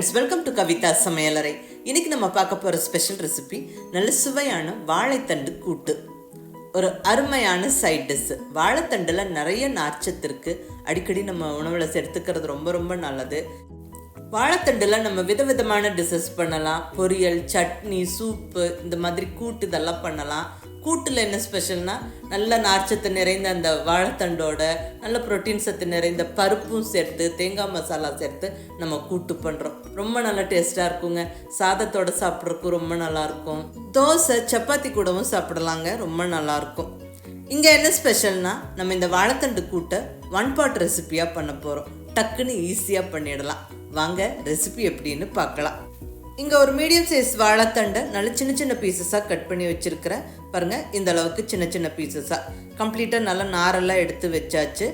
Friends, welcome to Kavitha சமையலறை. இன்னைக்கு நம்ம பார்க்க போகிற ஸ்பெஷல் ரெசிபி நல்ல சுவையான வாழைத்தண்டு கூட்டு. ஒரு அருமையான சைட் டிஷ். வாழைத்தண்டில் நிறைய நார்ச்சத்து இருக்குது. அடிக்கடி நம்ம உணவில் சேர்த்துக்கிறது ரொம்ப ரொம்ப நல்லது. வாழைத்தண்டில் நம்ம விதவிதமான டிஷ்ஷஸ் பண்ணலாம். பொரியல், சட்னி, சூப்பு, இந்த மாதிரி கூட்டு இதெல்லாம் பண்ணலாம். கூட்டில் என்ன ஸ்பெஷல்னால், நல்ல நார்ச்சத்து நிறைந்த அந்த வாழைத்தண்டோட நல்ல புரோட்டீன் சத்து நிறைந்த பருப்பும் சேர்த்து தேங்காய் மசாலா சேர்த்து நம்ம கூட்டு பண்ணுறோம். ரொம்ப நல்லா டேஸ்ட்டாக இருக்குங்க. சாதத்தோடு சாப்பிட்றதுக்கும் ரொம்ப நல்லாயிருக்கும். தோசை, சப்பாத்தி கூடவும் சாப்பிடலாங்க, ரொம்ப நல்லாயிருக்கும். இங்கே என்ன ஸ்பெஷல்னால், நம்ம இந்த வாழைத்தண்டு கூட்டை ஒன் பாட் ரெசிப்பியாக பண்ண போகிறோம். டக்குன்னு ஈஸியாக பண்ணிடலாம். வாங்க ரெசிபி எப்படின்னு பார்க்கலாம். இங்கே ஒரு மீடியம் சைஸ் வாழைத்தண்டை நல்ல சின்ன சின்ன பீசஸாக கட் பண்ணி வச்சுருக்கிறேன். பாருங்கள், இந்த அளவுக்கு சின்ன சின்ன பீசஸாக கம்ப்ளீட்டாக நல்லா நாரெல்லாம் எடுத்து வச்சாச்சு.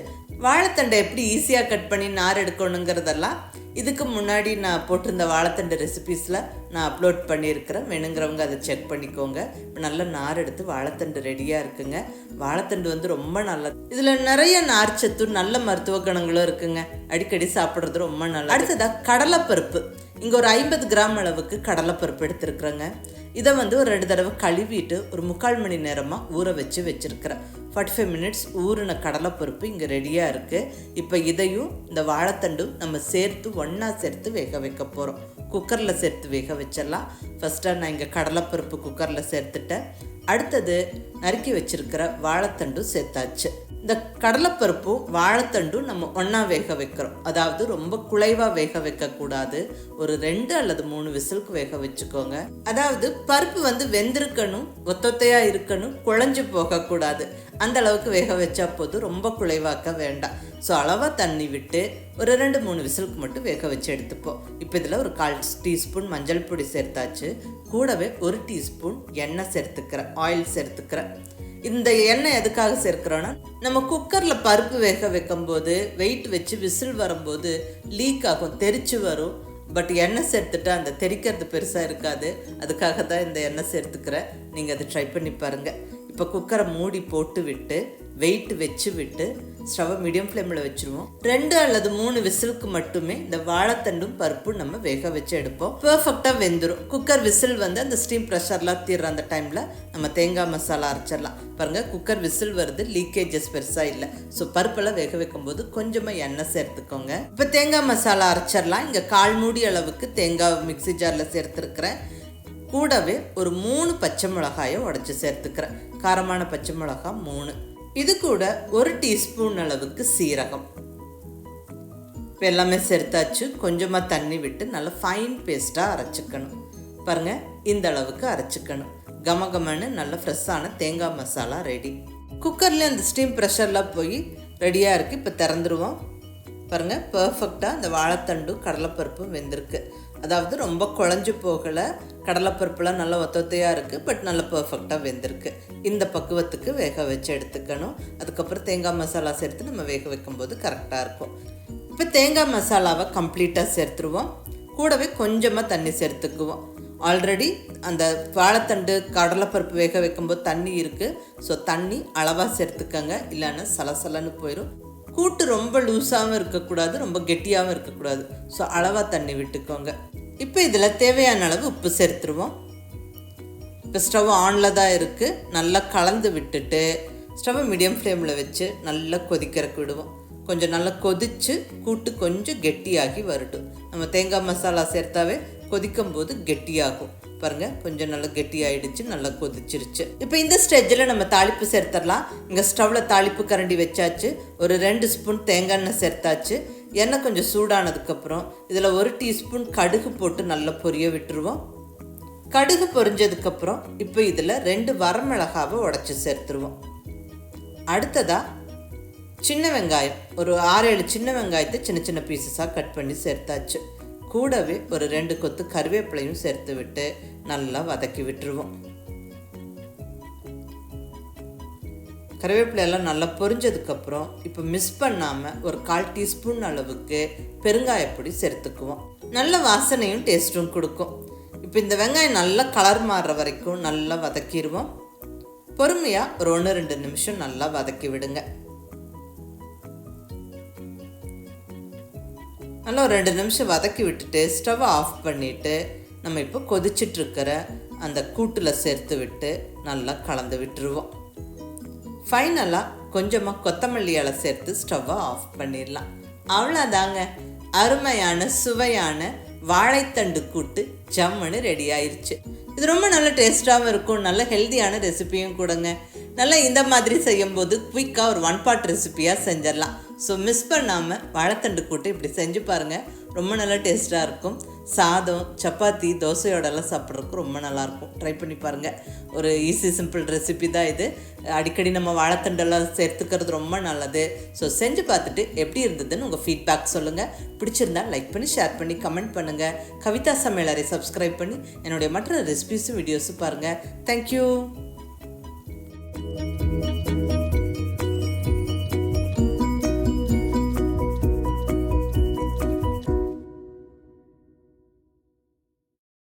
வாழைத்தண்டை எப்படி ஈஸியாக கட் பண்ணி நார் எடுக்கணுங்கிறதெல்லாம் இதுக்கு முன்னாடி நான் போட்டிருந்த வாழைத்தண்டு ரெசிபீஸில் நான் அப்லோட் பண்ணியிருக்கிறேன். வேணுங்கிறவங்க அதை செக் பண்ணிக்கோங்க. இப்போ நல்ல நார் எடுத்து வாழைத்தண்டு ரெடியாக இருக்குங்க. வாழைத்தண்டு ரொம்ப நல்லது. இதில் நிறைய நார்ச்சத்து, நல்ல மருத்துவ குணங்களும் இருக்குங்க. அடிக்கடி சாப்பிட்றது ரொம்ப நல்லது. அடுத்ததாக கடலைப்பருப்பு. இங்கே ஒரு 50 கிராம் அளவுக்கு கடலைப்பருப்பு எடுத்துருக்குறேங்க. இதை ஒரு 2 தடவை கழுவிட்டு ஒரு 3/4 மணி நேரமாக ஊற வச்சுருக்கிறேன். 45 மினிட்ஸ் ஊறின கடலைப்பருப்பு இங்கே ரெடியாக இருக்குது. இப்போ இதையும் இந்த வாழைத்தண்டும் நம்ம சேர்த்து ஒன்றா சேர்த்து வேக வைக்க போகிறோம். குக்கரில் சேர்த்து வேக வச்சிடலாம். ஃபஸ்ட்டாக நான் இங்கே கடலைப்பருப்பு குக்கரில் சேர்த்துட்டேன். அடுத்தது நறுக்கி வச்சுருக்கிற வாழைத்தண்டும் சேர்த்தாச்சு. இந்த கடலைப்பருப்பும் வாழைத்தண்டும் நம்ம ஒன்றா வேக வைக்கிறோம். அதாவது ரொம்ப குழைவாக வேக வைக்கக்கூடாது. ஒரு 2 அல்லது 3 விசிலுக்கு வேக வச்சுக்கோங்க. அதாவது பருப்பு வெந்திருக்கணும், ஒத்தொத்தையாக இருக்கணும், குழஞ்சு போகக்கூடாது. அந்த அளவுக்கு வேக வச்சா போதும், ரொம்ப குழைவாக்க வேண்டாம். ஸோ அளவாக தண்ணி விட்டு ஒரு 2-3 விசிலுக்கு மட்டும் வேக வச்சு எடுத்துப்போம். இப்போ இதில் ஒரு 1/4 டீஸ்பூன் மஞ்சள் பொடி சேர்த்தாச்சு. கூடவே 1 டீஸ்பூன் எண்ணெய் சேர்த்துக்கிறேன், ஆயில் சேர்த்துக்கிறேன். இந்த எண்ணெய் எதுக்காக சேர்க்கிறோன்னா, நம்ம குக்கரில் பருப்பு வேக வைக்கும்போது வெயிட் வச்சு விசில் வரும்போது லீக் ஆகும், தெரிச்சு வரும். பட் எண்ணெய் சேர்த்துட்டா அந்த தெரிக்கிறது பெருசாக இருக்காது. அதுக்காக தான் இந்த எண்ணெய் சேர்த்துக்கிறேன். நீங்கள் அதை ட்ரை பண்ணி பாருங்கள். இப்போ குக்கரை மூடி போட்டு விட்டு வெயிட் வச்சு விட்டு ஸ்டவ்வை மீடியம் ஃப்ளேமில் வச்சுருவோம். 2 அல்லது 3 விசிலுக்கு மட்டுமே இந்த வாழைத்தண்டும் பருப்பும் நம்ம வேக வச்சு எடுப்போம். பர்ஃபெக்டாக வெந்துடும். குக்கர் விசில் அந்த ஸ்டீம் ப்ரெஷர்லாம் தீர்ற அந்த டைமில் நம்ம தேங்காய் மசாலா அரைச்சிடலாம். பாருங்கள், குக்கர் விசில் வருது, லீக்கேஜஸ் பெருசாக இல்லை. ஸோ பருப்பெல்லாம் வேக வைக்கும்போது கொஞ்சமாக எண்ணெய் சேர்த்துக்கோங்க. இப்போ தேங்காய் மசாலா அரைச்சிடலாம். இங்கே 1/4 மூடி அளவுக்கு தேங்காய் மிக்ஸி ஜாரில் சேர்த்துருக்கிறேன். கூடவே ஒரு 3 பச்சை மிளகாயை உடைச்சி சேர்த்துக்கிறேன். காரமான பச்சை மிளகாய் 3. இது கூட 1 டீஸ்பூன் அளவுக்கு சீரகம். இப்போ எல்லாமே சேர்த்தாச்சு. கொஞ்சமாக தண்ணி விட்டு நல்லா ஃபைன் பேஸ்ட்டாக அரைச்சிக்கணும். பாருங்கள், இந்த அளவுக்கு அரைச்சிக்கணும். கமகமன்னு நல்ல ஃப்ரெஷ்ஷான தேங்காய் மசாலா ரெடி. குக்கர்லேயே அந்த ஸ்டீம் ப்ரெஷர்லாம் போய் ரெடியாக இருக்குது. இப்போ திறந்துருவோம். பாருங்கள், பர்ஃபெக்டாக இந்த வாழைத்தண்டும் கடலைப்பருப்பும் வெந்திருக்கு. அதாவது ரொம்ப குழஞ்சி போகலை. கடலைப்பருப்புலாம் நல்லா ஒத்தொத்தையாக இருக்குது, பட் நல்லா பர்ஃபெக்டாக வெந்திருக்கு. இந்த பக்குவத்துக்கு வேக வச்சு எடுத்துக்கணும். அதுக்கப்புறம் தேங்காய் மசாலா சேர்த்து நம்ம வேக வைக்கும்போது கரெக்டாக இருக்கும். இப்போ தேங்காய் மசாலாவை கம்ப்ளீட்டாக சேர்த்துருவோம். கூடவே கொஞ்சமாக தண்ணி சேர்த்துக்குவோம். ஆல்ரெடி அந்த வாழைத்தண்டு கடலைப்பருப்பு வேக வைக்கும்போது தண்ணி இருக்குது. ஸோ தண்ணி அளவாக சேர்த்துக்கங்க, இல்லைன்னா சலசலன்னு போயிடும். கூட்டு ரொம்ப லூஸாகவும் இருக்கக்கூடாது, ரொம்ப கெட்டியாகவும் இருக்கக்கூடாது. ஸோ அளவாக தண்ணி விட்டுக்கோங்க. இப்போ இதில் தேவையான அளவு உப்பு சேர்த்துருவோம். இப்போ ஸ்டவ் ஆனில் தான் இருக்குது. நல்லா கலந்து விட்டுட்டு ஸ்டவ்வை மீடியம் ஃப்ளேமில் வச்சு நல்லா கொதிக்கிறக்கு விடுவோம். கொஞ்சம் நல்லா கொதித்து கூட்டு கொஞ்சம் கெட்டியாகி வரட்டும். நம்ம தேங்காய் மசாலா சேர்த்தாவே கொதிக்கும் போது கெட்டியாகும். பாருங்கள், கொஞ்சம் நல்லா கெட்டியாயிடுச்சு, நல்லா கொதிச்சிருச்சு. இப்போ இந்த ஸ்டேஜில் நம்ம தாளிப்பு சேர்த்துடலாம். இங்கே ஸ்டவ்வில் தாளிப்பு கரண்டி வச்சாச்சு. ஒரு 2 ஸ்பூன் தேங்காய் எண்ணெய் சேர்த்தாச்சு. எண்ணெய் கொஞ்சம் சூடானதுக்கப்புறம் இதில் 1 டீஸ்பூன் கடுகு போட்டு நல்லா பொரிய விட்டுருவோம். கடுகு பொரிஞ்சதுக்கப்புறம் இப்போ இதில் 2 வரமிளகாவை உடச்சி சேர்த்துருவோம். அடுத்ததாக சின்ன வெங்காயம், ஒரு 6-7 சின்ன வெங்காயத்தை சின்ன சின்ன பீசஸாக கட் பண்ணி சேர்த்தாச்சு. கூடவே ஒரு 2 கொத்து கருவேப்பிலையும் சேர்த்து விட்டு நல்லா வதக்கி விட்டுருவோம். கருவேப்பிலையெல்லாம் நல்லா பொரிஞ்சதுக்கப்புறம் இப்போ மிஸ் பண்ணாமல் ஒரு 1/4 டீஸ்பூன் அளவுக்கு பெருங்காயப்பொடி சேர்த்துக்குவோம். நல்ல வாசனையும் டேஸ்ட்டும் கொடுக்கும். இப்போ இந்த வெங்காயம் நல்லா கலர் மாறுற வரைக்கும் நல்லா வதக்கிடுவோம். பொறுமையாக ஒரு 1-2 நிமிஷம் நல்லா வதக்கி விடுங்க. நல்லா ஒரு 2 நிமிஷம் வதக்கி விட்டுட்டு ஸ்டவ் ஆஃப் பண்ணிவிட்டு நம்ம இப்போ கொதிச்சிட்ருக்கிற அந்த கூட்டில் சேர்த்து விட்டு நல்லா கலந்து விட்டுருவோம். ஃபைனலாக கொஞ்சமாக கொத்தமல்லி இலை சேர்த்து ஸ்டவ்வை ஆஃப் பண்ணிடலாம். அவ்வளோதாங்க, அருமையான சுவையான வாழைத்தண்டு கூட்டு ஜம்முன்னு ரெடி ஆயிடுச்சு. இது ரொம்ப நல்ல டேஸ்ட்டாகவும் இருக்கும், நல்ல ஹெல்த்தியான ரெசிபியும் கூடங்க. நல்லா இந்த மாதிரி செய்யும்போது குயிக்காக ஒரு 1 பாட் ரெசிபியாக செஞ்சிடலாம். ஸோ மிஸ் பண்ணாமல் வாழைத்தண்டு கூட்டு இப்படி செஞ்சு பாருங்கள், ரொம்ப நல்லா டேஸ்ட்டாக இருக்கும். சாதம், சப்பாத்தி, தோசையோடலாம் சாப்பிட்றதுக்கு ரொம்ப நல்லாயிருக்கும். ட்ரை பண்ணி பாருங்கள். ஒரு ஈஸி சிம்பிள் ரெசிபி தான் இது. அடிக்கடி நம்ம வாழைத்தண்டெல்லாம் சேர்த்துக்கிறது ரொம்ப நல்லது. ஸோ செஞ்சு பார்த்துட்டு எப்படி இருந்ததுன்னு உங்கள் ஃபீட்பேக் சொல்லுங்கள். பிடிச்சிருந்தா லைக் பண்ணி ஷேர் பண்ணி கமெண்ட் பண்ணுங்கள். கவிதா சமையலறை சப்ஸ்கிரைப் பண்ணி என்னுடைய மற்ற ரெசிபிஸும் வீடியோஸும் பாருங்கள். தேங்க்யூ.